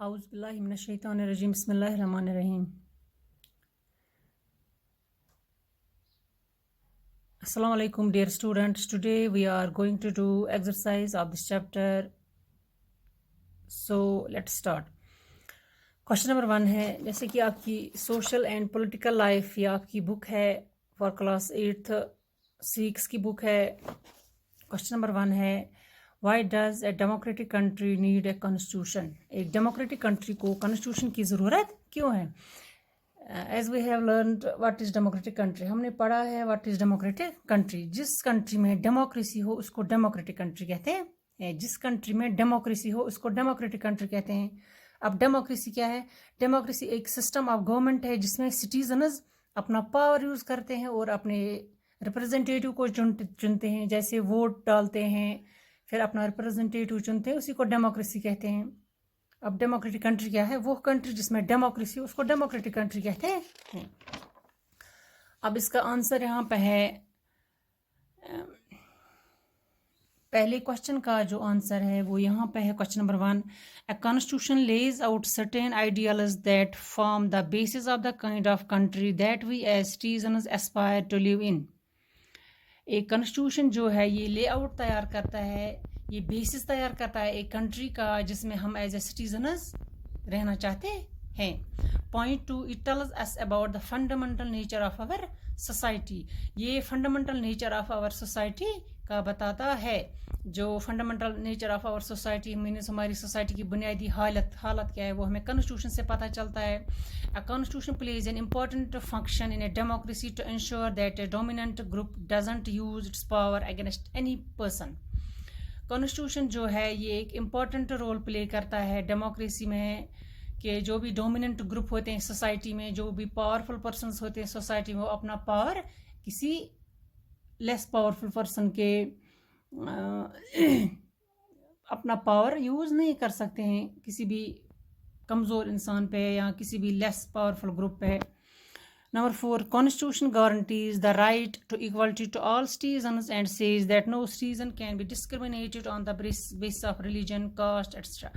Auzubillahi minash-shaytanir-rajim. Bismillahir-rahmanir-rahim. Assalamu alaikum, dear students. Today we are going to do exercise of this chapter. So let's start. Question number 1 है, जैसे कि आपकी social and political life या आपकी book है for class 8th six की book है. Question number 1 है, why does a democratic country need a constitution. एक डेमोक्रेटिक कंट्री को कॉन्स्टिट्यूशन की ज़रूरत क्यों है? As we have learned what is democratic country. हमने पढ़ा है व्हाट इज़ डेमोक्रेटिक कंट्री. जिस कंट्री में डेमोक्रेसी हो उसको डेमोक्रेटिक कंट्री कहते हैं. जिस कंट्री में डेमोक्रेसी हो उसको डेमोक्रेटिक कंट्री कहते हैं. अब डेमोक्रेसी क्या है? डेमोक्रेसी एक सिस्टम ऑफ गवर्नमेंट है जिसमें सिटीजन्स अपना पावर यूज़ करते हैं और अपने रिप्रेजेंटेटिव को चुनते हैं. जैसे वोट डालते हैं फिर अपना रिप्रेजेंटेटिव चुनते हैं, उसी को डेमोक्रेसी कहते हैं. अब डेमोक्रेटिक कंट्री क्या है? वो कंट्री जिसमें डेमोक्रेसी उसको डेमोक्रेटिक कंट्री कहते हैं. अब इसका आंसर यहाँ पे है. पहले क्वेश्चन का जो आंसर है वो यहाँ पे है. Question number 1, a constitution lays out certain ideals that form the basis of the kind of country that we as citizens aspire to live in. एक कॉन्स्टिट्यूशन जो है ये लेआउट तैयार करता है, ये बेसिस तैयार करता है एक कंट्री का जिसमें हम एज ए सिटीजन्स रहना चाहते हैं. Point two, it tells us about the fundamental nature of our society. ये fundamental nature of our society का बताता है. जो fundamental nature of our society means हमारी सोसाइटी की बुनियादी हालत क्या है वो हमें कॉन्स्टिट्यूशन से पता चलता है. A constitution plays an important function in a democracy to ensure that a dominant group doesn't use its power against any person. Constitution जो है ये एक इम्पॉर्टेंट रोल प्ले करता है डेमोक्रेसी में कि जो भी डोमिनेंट ग्रुप होते हैं सोसाइटी में, जो भी पावरफुल पर्सन्स होते हैं सोसाइटी में, वो अपना पावर किसी लेस पावरफुल पर्सन के अपना पावर यूज़ नहीं कर सकते हैं किसी भी कमज़ोर इंसान पे या किसी भी लेस पावरफुल ग्रुप पे. Number 4, constitution guarantees the right to equality to all citizens and says that no citizen can be discriminated on the basis of religion, caste etcetera.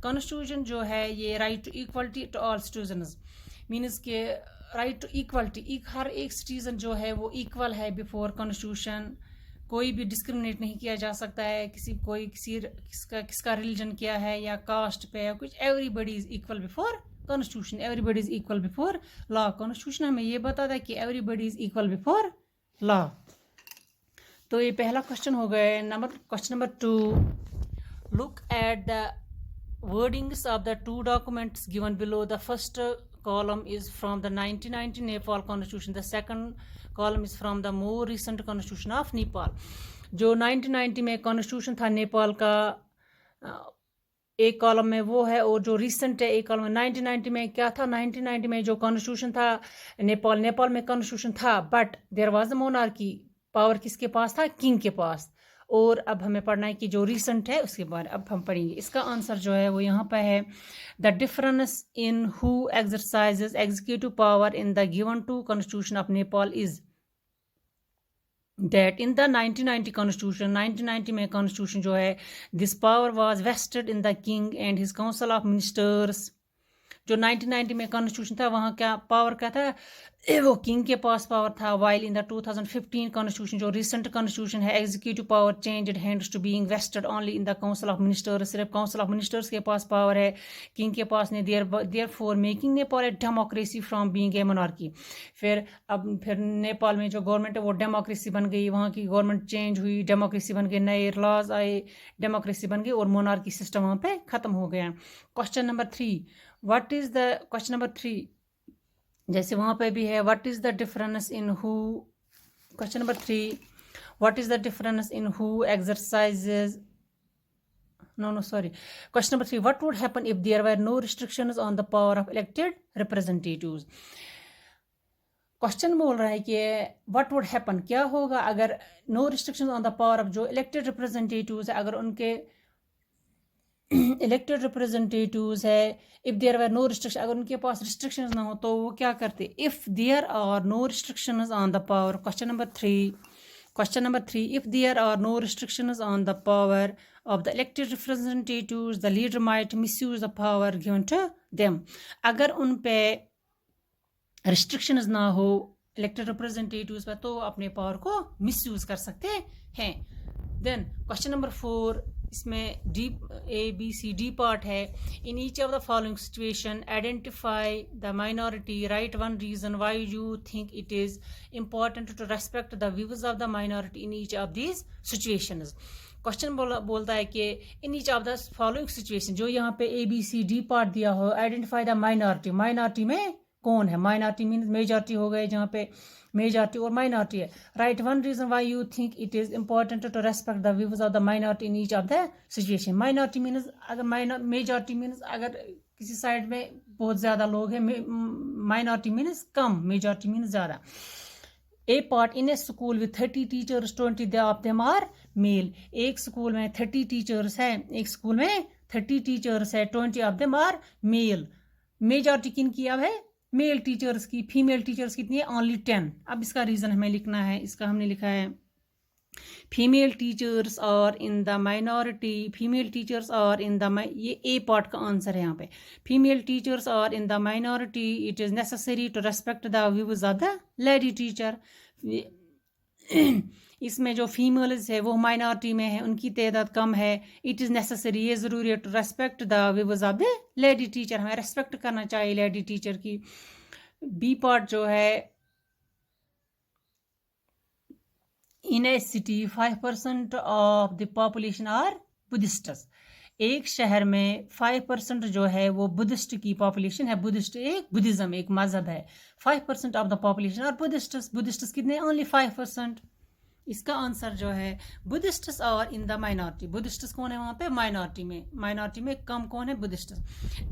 Constitution जो है ये right to equality to all citizens means के right to equality, हर एक citizen जो है वो equal है बिफोर कॉन्स्टिट्यूशन. कोई भी डिस्क्रिमिनेट नहीं किया जा सकता है किसका रिलीजन क्या है या कास्ट पे या कुछ. Everybody is equal before constitution, everybody is equal before law. Constitution हमें ये बताता है कि everybody is equal before law. तो ये पहला क्वेश्चन हो गया. Question number 2, look at the wordings of the two documents given below. The first column is from the 1990 Nepal constitution, the second column is from the more recent constitution of Nepal. जो 1990 में constitution था नेपाल का एक column में वो है, और जो रिसेंट है एक कॉलम में. 1990 में क्या था? 1990 में जो कॉन्स्टिट्यूशन था नेपाल में कॉन्स्टिट्यूशन था but there was a monarchy. Power किसके पास था? किंग के पास. और अब हमें पढ़ना है कि जो रिसेंट है उसके बारे अब हम पढ़ेंगे. इसका आंसर जो है वो यहाँ पे है. The difference in who exercises executive power in the given to constitution of Nepal is that in the 1990 constitution, 1990 में कॉन्स्टिट्यूशन जो है, this power was vested in the king and his council of ministers. जो 1990 में constitution था वहाँ क्या power क्या था? वो किंग के पास पावर था. वाइल इन द 2015 कॉन्स्टिट्यूशन जो रिसेंट कॉन्स्टिट्यूशन है, executive power changed hands to being vested only in the council of ministers. सिर्फ काउंसिल ऑफ मिनिस्टर्स के पास पावर है, किंग के पास नहीं. Therefore making Nepal a democracy from being a monarchy. फिर नेपाल में जो गवर्नमेंट है वो डेमोक्रेसी बन गई. वहाँ की गवर्नमेंट चेंज हुई, डेमोक्रेसी बन गई, नए लॉज आए, डेमोक्रेसी बन गई और मोनार्की सिस्टम वहाँ पे ख़त्म हो गया. Question number 3, what is the question number 3 जैसे वहाँ पे भी है, what is the difference in who. Question number 3, what is the difference in who exercises question number 3, what would happen if there were no restrictions on the power of elected representatives. Question बोल रहा है कि what would happen, क्या होगा अगर no restrictions on the power of जो elected representatives है, अगर उनके इलेक्टेड रिप्रेजेंटेटिव्स है, if there were no restriction, अगर उनके पास रिस्ट्रिक्शंस ना हो तो वो क्या करते? If there are no restrictions on the power. Question number 3, if there are no restrictions on the power of the elected representatives, the leader might misuse the power given to them. अगर उन पे restrictions ना हो elected representatives पर तो अपने power को misuse कर सकते हैं. Then question number 4, इसमें D part है. In each of the following situation, identify the minority. Write one reason why you think it is important to respect the views of the minority in each of these situations. Question बोलता है कि इन each of the following situation, जो यहाँ पे ABCD part दिया हो, identify the minority. Minority में कौन है? माइनॉरिटी मीन मेजॉरिटी हो गए, जहाँ पे मेजॉरिटी और माइनॉरिटी है. Write one reason why you think it is important to respect the views of the minority in each of the situation. Minority means अगर मेजॉरिटी मीन्स अगर किसी साइड में बहुत ज्यादा लोग हैं, माइनॉरिटी मीन्स कम, मेजॉरिटी मीन्स ज्यादा. A part, in a school with 30 teachers, 20 of them are male. एक स्कूल में 30 टीचर्स हैं, एक स्कूल में 30 टीचर्स है, 20 of them are male. Majority किन की अब है? मेल टीचर्स की. फीमेल टीचर्स कितनी है? ओनली 10. अब इसका रीजन हमें लिखना है. इसका हमने लिखा है फीमेल टीचर्स और in the minority. Female teachers और इन द, ये ए पार्ट का आंसर है यहाँ पे. फीमेल टीचर्स और in the minority, it is necessary to respect the views of the lady teacher. इसमें जो फीमेल्स है वो माइनॉरिटी में है, उनकी तादाद कम है. इट इज़ नेसेसरी, ये ज़रूरी है, to respect the views of the lady teacher. हमें रेस्पेक्ट करना चाहिए लेडी टीचर की. बी पार्ट जो है, in a city 5% of the population are Buddhists. एक शहर में 5% जो है वो बुद्धिस्ट की पॉपुलेशन है. बुद्धिस्ट एक बुद्धिज्म एक मजहब है. 5% ऑफ द पॉपुलेशन आर बुद्धिस्ट्स. बुद्धिस्ट्स कितने? ओनली 5%. इसका आंसर जो है बुद्धिस्ट्स और इन द माइनॉरिटी. बुद्धिस्ट्स कौन है वहाँ पे? माइनॉरिटी में. माइनॉरिटी में कम कौन है? Buddhists.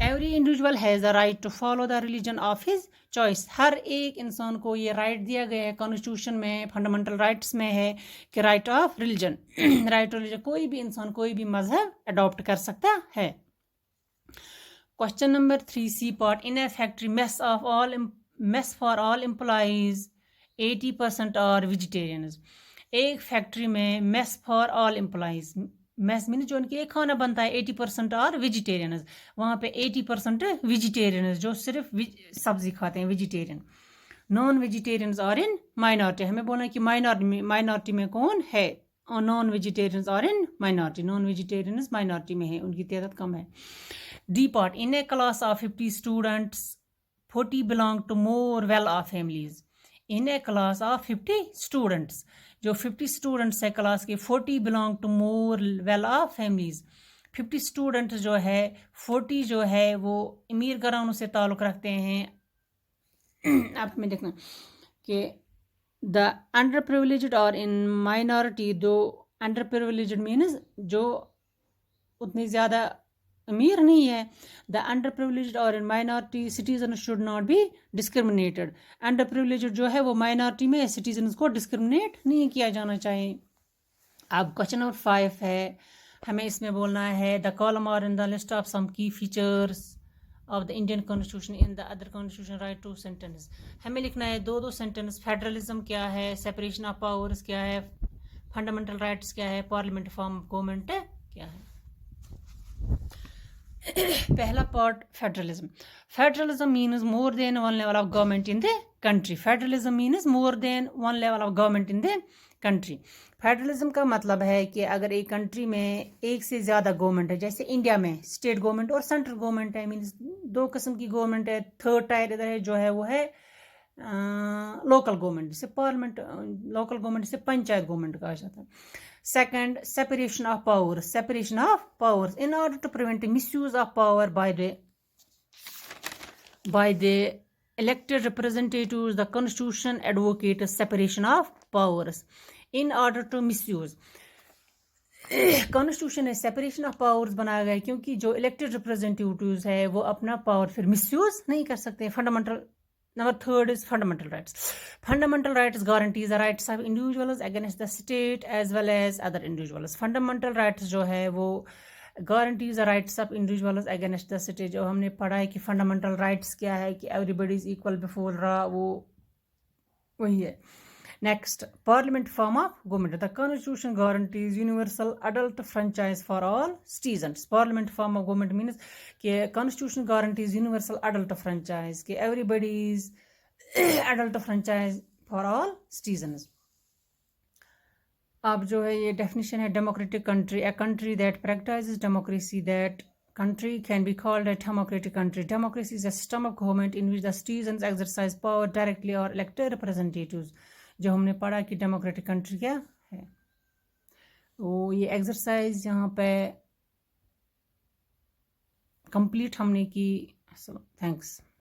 Every individual has the right to follow the religion of his choice. हर एक इंसान को ये राइट दिया गया है कॉन्स्टिट्यूशन में, फंडामेंटल राइट्स में है कि right of religion. Right of religion, कोई भी इंसान कोई भी मजहब अडॉप्ट कर सकता है. Question number 3C part, in a factory mess for all employees 80% are vegetarians. एक फैक्ट्री में mess for all employees, mess mean जो उनके एक खाना बनता है, 80% और वेजिटेरियंस. वहाँ पे 80% वेजिटेरियंस जो सिर्फ सब्जी खाते हैं, वेजिटेरियन. नॉन वेजिटेरियंस और इन माइनॉरिटी. हमें बोलना है कि माइनॉरिटी में कौन है? और नॉन वेजिटेरियंस और in minority. Non vegetarians minority में है, उनकी तादाद कम है. D part, in a class of 50 students 40 belong to more well off families. In a class of 50 students, जो 50 स्टूडेंट्स है क्लास के, 40 belong to more well off families. 50 student जो है, 40 जो है वो अमीर घरानों से ताल्लुक़ रखते हैं. आप में देखना कि द अंडर प्रिविलेज्ड और इन माइनॉरिटी, दो अंडर प्रिविलेज्ड मीन्स जो उतनी ज़्यादा अमीर नहीं है. द अंडर प्रिविलेज्ड और in minority citizen should not be discriminated. Under privileged जो है वो माइनॉरिटी में, सिटीजन को डिस्क्रिमिनेट नहीं किया जाना चाहिए. अब क्वेश्चन नंबर 5 है, हमें इसमें बोलना है द कॉलम और in the list of some key features of the Indian constitution in the other constitution write two sentence. हमें लिखना है दो सेंटेंस. फेडरलिज्म क्या है, सेपरेशन ऑफ पावर्स क्या है, फंडामेंटल राइट्स क्या है, पार्लियामेंट फॉर्म ऑफ गवर्नमेंट क्या है. पहला part, federalism. Federalism means more than one level of government in the country. Federalism means more than one level of government in the country. Federalism का मतलब है कि अगर एक कंट्री में एक से ज़्यादा गवर्नमेंट है, जैसे इंडिया में स्टेट गवर्नमेंट और सेंट्रल गवर्नमेंट है, मीन्स दो किस्म की गवर्नमेंट है. थर्ड टायर इधर है जो है वो है लोकल गवर्नमेंट, जिसे पार्लियामेंट, लोकल गवर्नमेंट से पंचायत गवर्नमेंट कहा जाता है. Second, separation of powers. Separation of powers. In order to prevent misuse of power by the elected representatives, the Constitution advocates separation of powers. In order to misuse, constitution ने separation of powers बनाया गया है क्योंकि जो elected representatives है वो अपना power फिर मिसयूज नहीं कर सकते. Fundamental. Number 3 is fundamental rights. Fundamental rights guarantees the rights of individuals against the state as well as other individuals. Fundamental rights जो है वो guarantees the rights of individuals against the state. जो हमने पढ़ा है कि fundamental rights क्या है, कि everybody is equal before law, वो वही है. Next, parliament form of government. The constitution guarantees universal adult franchise for all citizens. Parliament form of government means कि constitution guarantees universal adult franchise कि everybody is adult franchise for all citizens. अब जो है ये definition है democratic country, a country that practices democracy. That country can be called a democratic country. Democracy is a system of government in which the citizens exercise power directly or elected representatives. जो हमने पढ़ा कि democratic country क्या है, तो ये exercise यहाँ पे कंप्लीट हमने की. थैंक्स.